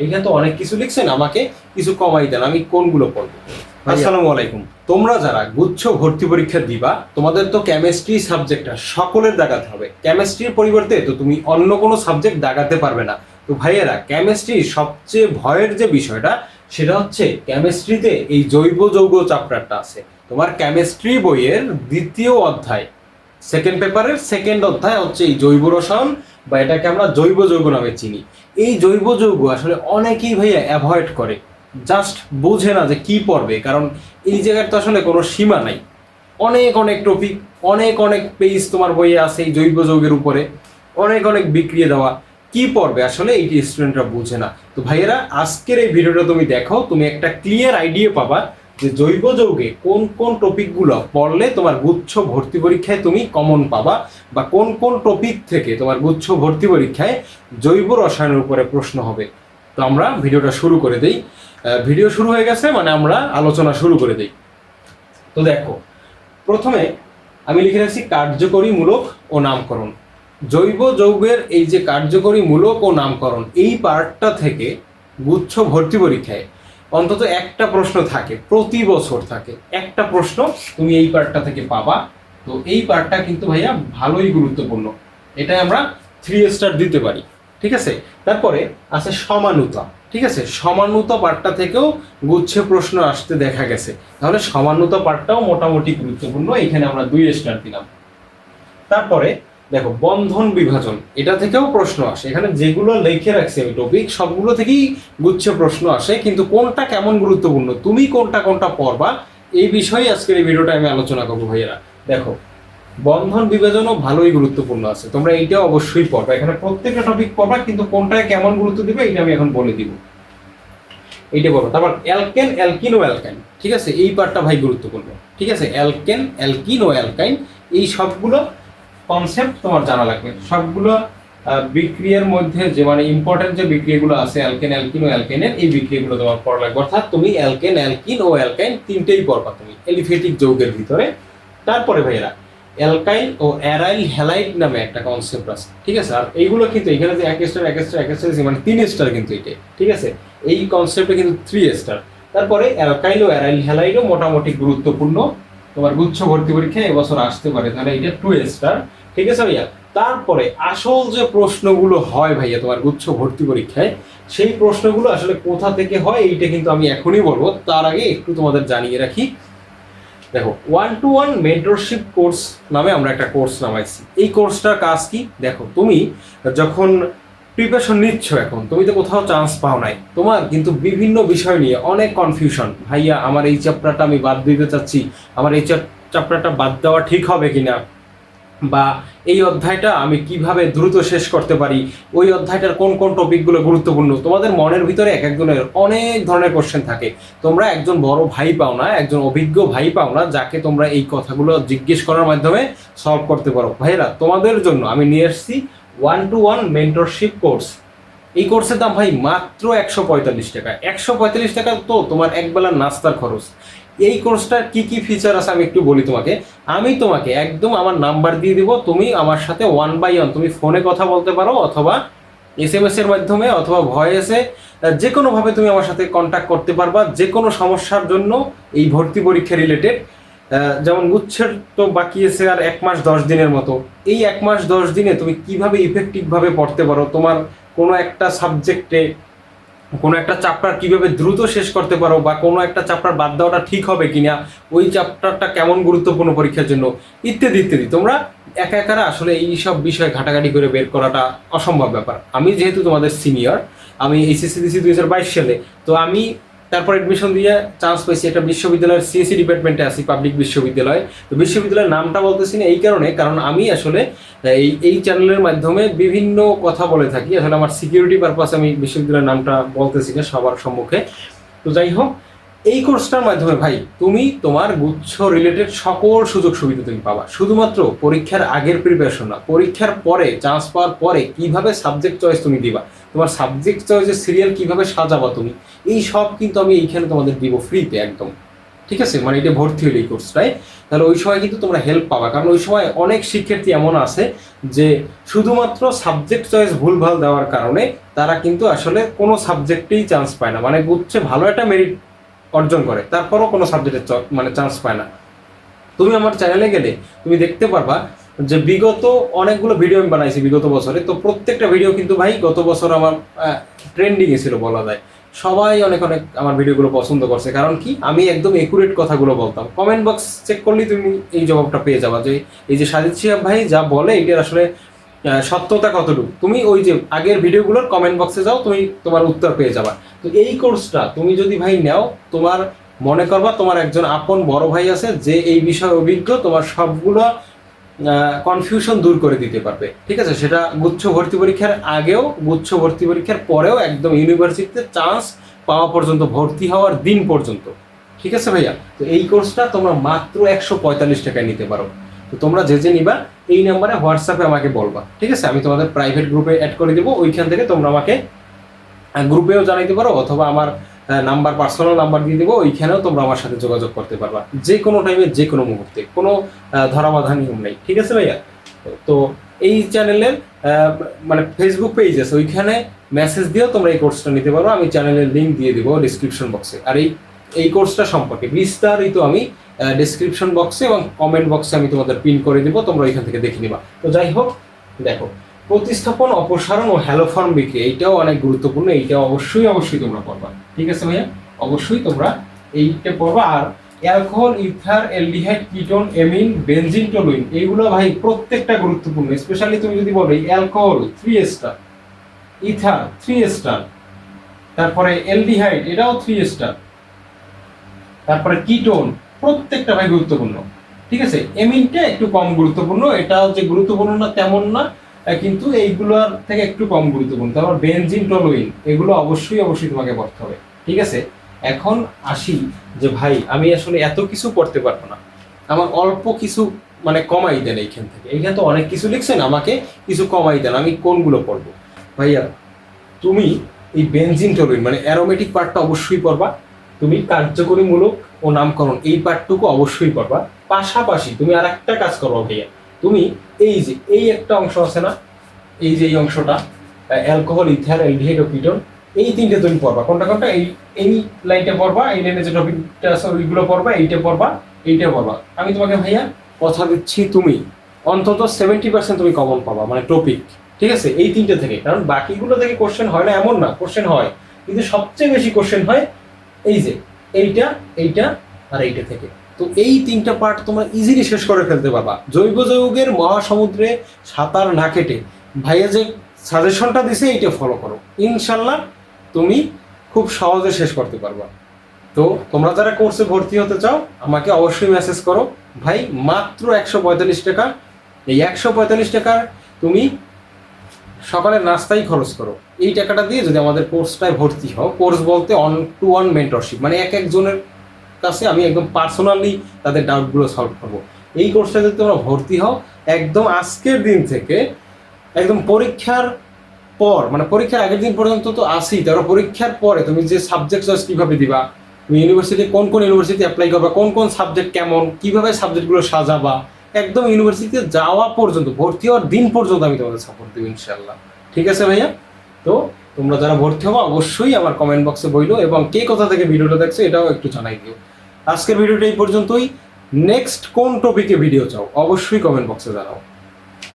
এইখানে তো অনেক কিছু লিখছেন, আমাকে কিছু কমাই দেন, আমি কোনগুলো পড়বো? আসসালামু আলাইকুম। তোমরা যারা গুচ্ছ ভর্তি পরীক্ষা দিবা, তোমাদের তো কেমিস্ট্রি সাবজেক্টটা সকলের দাগাতে হবে। কেমিস্ট্রির পরিবর্তে তো তুমি অন্য কোনো সাবজেক্ট দাগাতে পারবে না। তো ভাইয়েরা, কেমিস্ট্রির সবচেয়ে ভয়ের যে বিষয়টা সেটা হচ্ছে কেমিস্ট্রিতে এই জৈব যৌগ চ্যাপ্টারটা আছে। তোমার কেমিস্ট্রি বইয়ের দ্বিতীয় অধ্যায়, সেকেন্ড পেপারের সেকেন্ড অধ্যায় হচ্ছে এই জৈব রসায়ন, বা এটাকে আমরা জৈব যৌগ নামে চিনি। এই জৈব যৌগ আসলে অনেকেই ভাইয়া অ্যাভয়েড করে, জাস্ট বোঝে না যে কি পড়বে, কারণ এই জায়গার তো আসলে কোনো সীমা নাই। অনেক অনেক টপিক, অনেক অনেক পেজ তোমার বইয়ে আছে এই জৈব যৌগের উপরে, অনেক অনেক বিক্রিয়ে দেওয়া, কি পড়বে আসলে এইটি স্টুডেন্টরা বুঝে না। তো ভাইয়েরা, আজকের এই ভিডিওটা তুমি দেখো, তুমি একটা ক্লিয়ার আইডিয়া পাবা যে জৈব যৌগে কোন কোন টপিকগুলো পড়লে তোমার গুচ্ছ ভর্তি পরীক্ষায় তুমি কমন পাবা, বা কোন কোন টপিক থেকে তোমার গুচ্ছ ভর্তি পরীক্ষায় জৈব রসায়নের উপরে প্রশ্ন হবে। তো আমরা ভিডিওটা শুরু করে দেই। ভিডিও শুরু হয়ে গেছে, মানে আমরা আলোচনা শুরু করে দেই। তো দেখো, প্রথমে আমি লিখে রাখছি কার্যকরী মূলক ও নামকরণ। জৈব যৌগের এই যে কার্যকরী মূলক ও নামকরণ, এই পার্টটা থেকে গুচ্ছ ভর্তি পরীক্ষায় অন্তত একটা প্রশ্ন থাকে, প্রতি বছর থাকে একটা প্রশ্ন, তুমি এই পার্টটা থেকে পাবা। তো এই পার্টটা কিন্তু ভাইয়া ভালোই গুরুত্বপূর্ণ, এটাই আমরা 3 স্টার দিতে পারি। ঠিক আছে, তারপরে আছে সমানুতা। ঠিক আছে, সমানুতা পার্টটা থেকেও গুচ্ছে প্রশ্ন আসতে দেখা গেছে, তাহলে সমানুতা পার্টটাও মোটামুটি গুরুত্বপূর্ণ, এখানে আমরা 2 স্টার দিলাম। তারপরে দেখো বন্ধন বিভাজন, এটা থেকেও প্রশ্ন আসে, এখানে যেগুলো লিখে রাখছি আমি টপিক সবগুলো থেকেই গুচ্ছে প্রশ্ন আসে, কিন্তু কোনটা কেমন গুরুত্বপূর্ণ, তুমি কোনটা কোনটা পড়বা, এই বিষয়ে আজকের এই ভিডিওটা আমি আলোচনা করবো ভাইয়েরা। দেখো, বন্ধন বিভাজনও ভালোই গুরুত্বপূর্ণ আছে, তোমরা এইটা অবশ্যই পড়বা, এখানে প্রত্যেকটা টপিক পড়বা, কিন্তু কোনটায় কেমন গুরুত্ব দিবে এটা আমি এখন বলে দিব, এইটা পড়বো। তারপর অ্যালকেন, অ্যালকিন ও অ্যালকাইন, ঠিক আছে, এই পার্টটা ভাই গুরুত্বপূর্ণ। ঠিক আছে, অ্যালকেন, অ্যালকিন ও অ্যালকাইন, এই সবগুলো কনসেপ্ট তোমার জানা লাগবে। সবগুলো বিক্রিয়ার মধ্যে যে মানে ইম্পর্টেন্ট যে বিক্রিয়াগুলো আছে অ্যালকেন, অ্যালকিন ও অ্যালকাইনের, এই বিক্রিয়াগুলো তোমার পড়া লাগবে। অর্থাৎ তুমি অ্যালকেন, অ্যালকিন ও অ্যালকাইন তিনটেই পড়বা তুমি এলিফ্যাটিক যৌগের ভিতরে। তারপরে ভাইয়েরা, অ্যালকাইল ও অ্যারাইল হ্যালাইড নামে একটা কনসেপ্ট আছে। ঠিক আছে, আর এইগুলো কিন্তু এখানে যে 1 স্টার 1 স্টার 1 স্টার মানে 3 স্টার কিন্তু এটা। ঠিক আছে, এই কনসেপ্টে কিন্তু 3 স্টার। তারপরে অ্যালকাইল ও অ্যারাইল হ্যালাইডও মোটামুটি গুরুত্বপূর্ণ, তোমার গুচ্ছ ভর্তি পরীক্ষায় এবছর আসতে পারে, তাহলে এটা 2 স্টার। ঠিক আছে ভাইয়া, তারপরে আসল যে প্রশ্নগুলো হয় ভাইয়া তোমার গুচ্ছ ভর্তি পরীক্ষায়, সেই প্রশ্নগুলো আসলে কোথা থেকে হয় এইটা কিন্তু আমি এখনই বলবো, তার আগে একটু তোমাদের জানিয়ে রাখি। দেখো, 1-to-1 মেন্টরশিপ কোর্স নামে আমরা একটা কোর্স নামাইছি। এই কোর্সটার কাজ কি? দেখো, তুমি যখন প্রিপারেশন নিচ্ছ, এখন তুমি তো কোথাও চান্স পাও নাই, তোমার কিন্তু বিভিন্ন বিষয় নিয়ে অনেক কনফিউশন, ভাইয়া আমার এই চ্যাপ্টারটা আমি বাদ দিতে চাচ্ছি, আমার এই চ্যাপ্টারটা বাদ দেওয়া ঠিক হবে কিনা, বা এই অধ্যায়টা আমি কিভাবে দ্রুত শেষ করতে পারি, ওই অধ্যায়টার কোন কোন টপিকগুলো গুরুত্বপূর্ণ, তোমাদের মনের ভিতরে এক একজনের অনেক ধরনের কোশ্চেন থাকে। তোমরা একজন বড় ভাই পাও না, একজন অভিজ্ঞ ভাই পাও না, যাকে তোমরা এই কথাগুলো জিজ্ঞেস করার মাধ্যমে সলভ করতে পারো। ভাইরা, তোমাদের জন্য আমি নিয়ে এসেছি 1-to-1 মেন্টরশিপ কোর্স। এই কোর্সের দাম ভাই মাত্র 145 টাকা। 145 টাকা তো তোমার একবেলার নাস্তার খরচ। এই কোর্সটার কি কি ফিচার আছে আমি একটু বলি তোমাকে। আমি তোমাকে একদম আমার নাম্বার দিয়ে দিব, তুমি আমার সাথে 1-by-1 তুমি ফোনে কথা বলতে পারো, অথবা SMS এর মাধ্যমে, অথবা ভয়েসে, যে কোনোভাবে তুমি আমার সাথে কন্ট্যাক্ট করতে পারবা যে কোনো সমস্যার জন্য এই ভর্তি পরীক্ষা রিলেটেড। যেমন গুচ্ছের তো বাকি আছে আর 1 মাস 10 দিনের মতো। এই 1 মাস 10 দিনে তুমি কিভাবে ইফেক্টিভভাবে পড়তে পারো, তোমার কোনো একটা সাবজেক্টে কোনো একটা চ্যাপ্টার কিভাবে দ্রুত শেষ করতে পারো, বা কোনো একটা চ্যাপ্টার বাদ দেওয়াটা ঠিক হবে কিনা, ওই চ্যাপ্টারটা কেমন গুরুত্বপূর্ণ পরীক্ষার জন্য, ইত্যাদি ইত্যাদি। তোমরা একা একারা আসলে এই সব বিষয় ঘাটাঘাটি করে বের করাটা অসম্ভব ব্যাপার। আমি যেহেতু তোমাদের সিনিয়র, আমি এইচএসসি দিয়েছি 2022 সালে, তো আমি তারপর এডমিশন দিয়ে চান্স পাইছি একটা বিশ্ববিদ্যালয়ের সিএসসি ডিপার্টমেন্টে আছি, পাবলিক বিশ্ববিদ্যালয়। তো বিশ্ববিদ্যালয়ের নামটা বলতেছি না এই কারণে, কারণ আমি আসলে এই চ্যানেলের মাধ্যমে বিভিন্ন কথা বলে থাকি, আসলে আমার সিকিউরিটি পারপাস আমি বিশ্ববিদ্যালয়ের নামটা বলতেছি না সবার সম্মুখে। তো যাই হোক, এই কোর্সটার মাধ্যমে ভাই তুমি তোমার গুচ্ছ রিলেটেড সকল সুযোগ সুবিধা তুমি পাবা। শুধুমাত্র পরীক্ষার আগের প্রিপারেশন না, পরীক্ষার পরে চান্স পাওয়ার পরে কিভাবে সাবজেক্ট চয়েস তুমি দিবা, তোমার সাবজেক্ট চয়েসের সিরিয়াল কিভাবে সাজাবা তুমি, এই সব কিন্তু আমি এইখানে তোমাদের দিব ফ্রিতে একদম। ঠিক আছে, মানে এটা ভর্তি হলো এই কোর্সটায়, তাহলে ওই সময় কিন্তু তোমরা হেল্প পাবা। কারণ ওই সময় অনেক শিক্ষার্থী এমন আছে যে শুধুমাত্র সাবজেক্ট চয়েস ভুলভাল দেওয়ার কারণে তারা কিন্তু আসলে কোনো সাবজেক্টেই চান্স পায় না, মানে গুচ্ছে ভালো একটা মেরিট অর্জন করে তারপরও কোনো সাবজেক্টে মানে চান্স পায় না। তুমি আমার চ্যানেলে গেলে তুমি দেখতে পারবা যে বিগত অনেকগুলো ভিডিও আমি বানাইছি বিগত বছরে, তো প্রত্যেকটা ভিডিও কিন্তু ভাই গত বছর আমার ট্রেন্ডিং এ ছিল বলা যায়। সবাই অনেক অনেক আমার ভিডিওগুলো পছন্দ করছে, কারণ কি আমি একদম একুরেট কথাগুলো বলতাম। কমেন্ট বক্স চেক করলেই তুমি এই জবাবটা পেয়ে যাবা যে এই যে সাজিদ শিহাব ভাই যা বলে এটার আসলে সত্যতা কতটুকু। তুমি ওই যে আগের ভিডিওগুলোর কমেন্ট বক্সে যাও, তুমি তোমার উত্তর পেয়ে যাবা। তো এই কোর্সটা তুমি যদি ভাই নাও, তোমার মনে করবা তোমার একজন আপন বড় ভাই আছে যে এই বিষয়ে অভিজ্ঞ, তোমার সবগুলো কনফিউশন দূর করে দিতে পারবে। ঠিক আছে, সেটা গুচ্ছ ভর্তি পরীক্ষার আগেও, গুচ্ছ ভর্তি পরীক্ষার পরেও, একদম ইউনিভার্সিটিতে চান্স পাওয়া পর্যন্ত, ভর্তি হওয়ার দিন পর্যন্ত। ঠিক আছে ভাইয়া, তো এই কোর্সটা তোমরা মাত্র 145 টাকায় নিতে পারো। তো তোমরা যে যে নিবা এই নাম্বারে হোয়াটসঅ্যাপে আমাকে বলবা, ঠিক আছে, আমি তোমাদের প্রাইভেট গ্রুপে অ্যাড করে দেবো। ওইখান থেকে তোমরা আমাকে গ্রুপেও জানাইতে পারো, অথবা আমার নাম্বার, পার্সোনাল নাম্বার দিয়ে দেবো, ওইখানেও তোমরা আমার সাথে যোগাযোগ করতে পারবা যে কোনো টাইমে, যে কোনো মুহূর্তে, কোনো ধরাবাধা নিয়ম নেই। ঠিক আছে ভাইয়া, তো এই চ্যানেলের মানে ফেসবুক পেজ আছে, ওইখানে মেসেজ দিয়েও তোমরা এই কোর্সটা নিতে পারো। আমি চ্যানেলের লিঙ্ক দিয়ে দেবো ডিসক্রিপশন বক্সে। আর এই কোর্সটা সম্পর্কে বিস্তারিত আমি ডিসক্রিপশন বক্সে এবং কমেন্ট বক্সে আমি তোমাদের পিন করে দেবো, তোমরা ওইখান থেকে দেখে নিবা। তো যাই হোক, দেখো, প্রতিস্থাপন, অপসারণ ও হ্যালো ফর্ম বিক্রি, এইটাও অনেক গুরুত্বপূর্ণ, এইটা অবশ্যই তোমরা পড়বা। ঠিক আছে ভাইয়া, অবশ্যই তোমরা এইটা পড়বা। আর alcohol, ether, aldehyde, ketone, amine, benzene, toluene, এইগুলো ভাই প্রত্যেকটা গুরুত্বপূর্ণ। স্পেশালি তুমি যদি বলো অ্যালকোহল 3 স্টার, ইথার 3 স্টার, তারপরে অ্যালডিহাইড এটাও 3 স্টার, তারপরে কিটোন, প্রত্যেকটা ভাই গুরুত্বপূর্ণ। ঠিক আছে, এমিনটা একটু কম গুরুত্বপূর্ণ, এটা যে গুরুত্বপূর্ণ না তেমন না, কিন্তু এইগুলোর থেকে একটু কম গুরুত্বপূর্ণ। তারপর বেনজিন, টলুইন, এগুলো অবশ্যই তোমাকে পড়তে হবে। ঠিক আছে, এখন আসি যে ভাই আমি আসলে এত কিছু পড়তে পারবো না, আমার অল্প কিছু মানে কমাই দেন এইখান থেকে। এইখানে তো অনেক কিছু লিখছেন, আমাকে কিছু কমাই দেন, আমি কোনগুলো পড়বো? ভাইয়া তুমি এই বেনজিন, টলুইন মানে অ্যারোমেটিক পার্টটা অবশ্যই পড়বা। তুমি কার্যকরীমূলক ও নামকরণ এই পার্টটুকু অবশ্যই পড়বা। পাশাপাশি তুমি আর একটা কাজ করো ভাইয়া, তুমি এই একটা অংশ আছে না, এই যে এই অংশটা, অ্যালকোহল, ইথার, অ্যালডিহাইড ও কিটোন, এই তিনটে তুমি পড়বা। কোনটা এই লাইনটা পড়বা, এই লাইনে যে টপিকটা আছে ওইগুলো পড়বা, এইটা পড়বা, এইটা পড়বা। আমি তোমাকে ভাইয়া কথা দিচ্ছি, তুমি অন্তত 70% তুমি কমন পাবা, মানে টপিক। ঠিক আছে, এই তিনটে থেকে। কারণ বাকিগুলো থেকে কোশ্চেন হয় না এমন না, কোশ্চেন হয়, কিন্তু সবচেয়ে বেশি কোশ্চেন হয় এই যে এইটা আর এইটা থেকে। তো এই তিনটা পার্ট তোমরা ইজিলি শেষ করে ফেলতে পারবা। জৈব যৌগের মহাসমুদ্রে সাঁতার না কেটে ভাইয়া যে সাজেশনটা দিছে এইটা ফলো করো, ইনশাল্লাহ তুমি খুব সহজে শেষ করতে পারবা। তো তোমরা যারা কোর্সে ভর্তি হতে চাও আমাকে অবশ্যই মেসেজ করো ভাই। মাত্র 145 টাকা, এই 145 টাকার তুমি সকালের নাস্তাই খরচ করো। এই টাকাটা দিয়ে যদি আমাদের কোর্সটায় ভর্তি হও, কোর্স বলতে 1-to-1 মেন্টরশিপ, মানে এক একজনের কাছে আমি একদম পার্সোনালি তাদের ডাউটগুলো সলভ করবো। এই কোর্সটা যদি তোমরা ভর্তি হও, একদম আজকের দিন থেকে একদম পরীক্ষার পর, মানে পরীক্ষার আগের দিন পর্যন্ত তো আসি, তারপর পরীক্ষার পরে তুমি যে সাবজেক্ট চয়েস কীভাবে দিবা, তুমি ইউনিভার্সিটি কোন ইউনিভার্সিটি অ্যাপ্লাই করবা, কোন সাবজেক্ট কেমন, কীভাবে সাবজেক্টগুলো সাজাবা, একদম ইউনিভার্সিটিতে যাওয়া পর্যন্ত, ভর্তি হওয়ার দিন পর্যন্ত আমি তোমাদের সাপোর্ট দেবো ইনশাল্লাহ। ঠিক আছে ভাইয়া, তো তোমরা যারা ভর্তি হবো অবশ্যই আমার কমেন্ট বক্সে বইলো, এবং কে কোথা থেকে ভিডিওটা দেখছো এটাও একটু জানাই দিও। আজকের ভিডিওটা এই পর্যন্তই। নেক্সট কোন টপিকে ভিডিও চাও অবশ্যই কমেন্ট বক্সে জানাও।